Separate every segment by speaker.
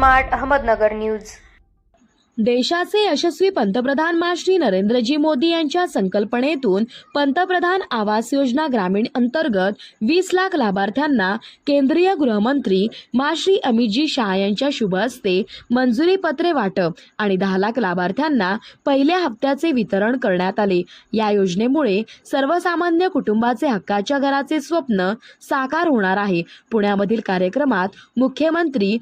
Speaker 1: Smart Ahmednagar news.
Speaker 2: देशाचे यशस्वी पंतप्रधान श्री नरेंद्रजी मोदी यांच्या संकल्पनेतून पंतप्रधान आवास योजना ग्रामीण अंतर्गत 20 लाख लाभार्थ्यांना केंद्रीय गृहमंत्री श्री अमितजी शाह यांच्या शुभ हस्ते मंजुरी पत्रे वाटप आणि 10 लाख लाभार्थ्यांना पहिल्या हप्त्याचे वितरण करण्यात आले। या योजनेमुळे सर्वसामान्य कुटुंबाचे हक्काच्या घराचे स्वप्न साकार होणार आहे। पुण्यामधील कार्यक्रमात मुख्यमंत्री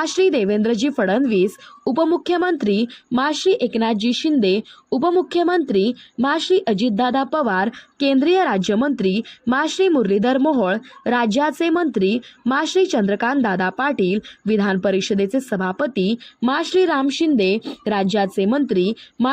Speaker 2: श्री देवेंद्रजी फडणवीस, उपमुख्यमंत्री श्री एकनाथजी शिंदे, उपमुख्यमंत्री श्री अजितदादा पवार, केंद्रीय राज्यमंत्री श्री मुरलीधर मोहोळ, राज्याचे मंत्री श्री चंद्रकांत दादा पाटील, विधान परिषदेचे सभापती श्री राम शिंदे, राज्याचे मंत्री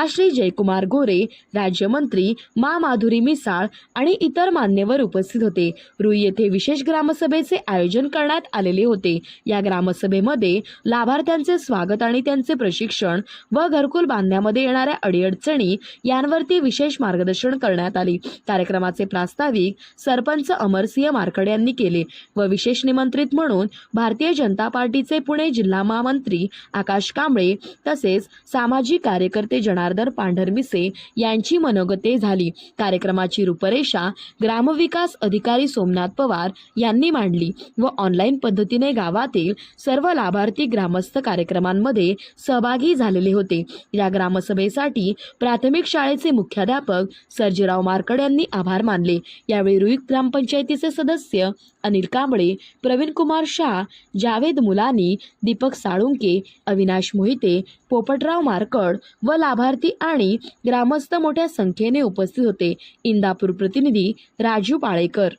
Speaker 2: श्री जयकुमार गोरे, राज्यमंत्री माधुरी मिसाळ आणि इतर मान्यवर उपस्थित होते। रुई येथे विशेष ग्रामसभेचे आयोजन करण्यात आलेले होते। या ग्रामसभेमध्ये लाभार्थ्यांचे स्वागत आणि त्यांचे प्रशिक्षण व घरकुल बांधण्यामध्ये येणाऱ्या अडीअडचणी यांवरती विशेष मार्गदर्शन करण्यात आले। कार्यक्रमाचे प्रास्ताविक सरपंच अमरसिंह मारकड यांनी केले व विशेष निमंत्रित म्हणून भारतीय जनता पार्टीचे पुणे जिल्हा महामंत्री आकाश कांबळे तसेच सामाजिक कार्यकर्ते जनार्दन पांढरमिसे यांची मनोगते झाली। कार्यक्रमाची रूपरेषा ग्रामविकास अधिकारी सोमनाथ पवार यांनी मांडली व ऑनलाईन पद्धतीने गावातील सर्व लाभार्थी ग्रामस्थ कार्यक्रमांमध्ये सहभागी झालेले होते। या ग्रामसभेसाठी प्राथमिक शाळेचे मुख्याध्यापक सर्जीराव मारकड यांनी आभार मानले। यावेळी रुई ग्रामपंचायतीचे सदस्य अनिल कांबळे, प्रवीण कुमार शाह, जावेद मुलानी, दीपक साळुंके, अविनाश मोहिते, पोपटराव मारकड व लाभार्थी आणि ग्रामस्थ मोठ्या संख्येने उपस्थित होते। इंदापूर प्रतिनिधी राजू पाळेकर।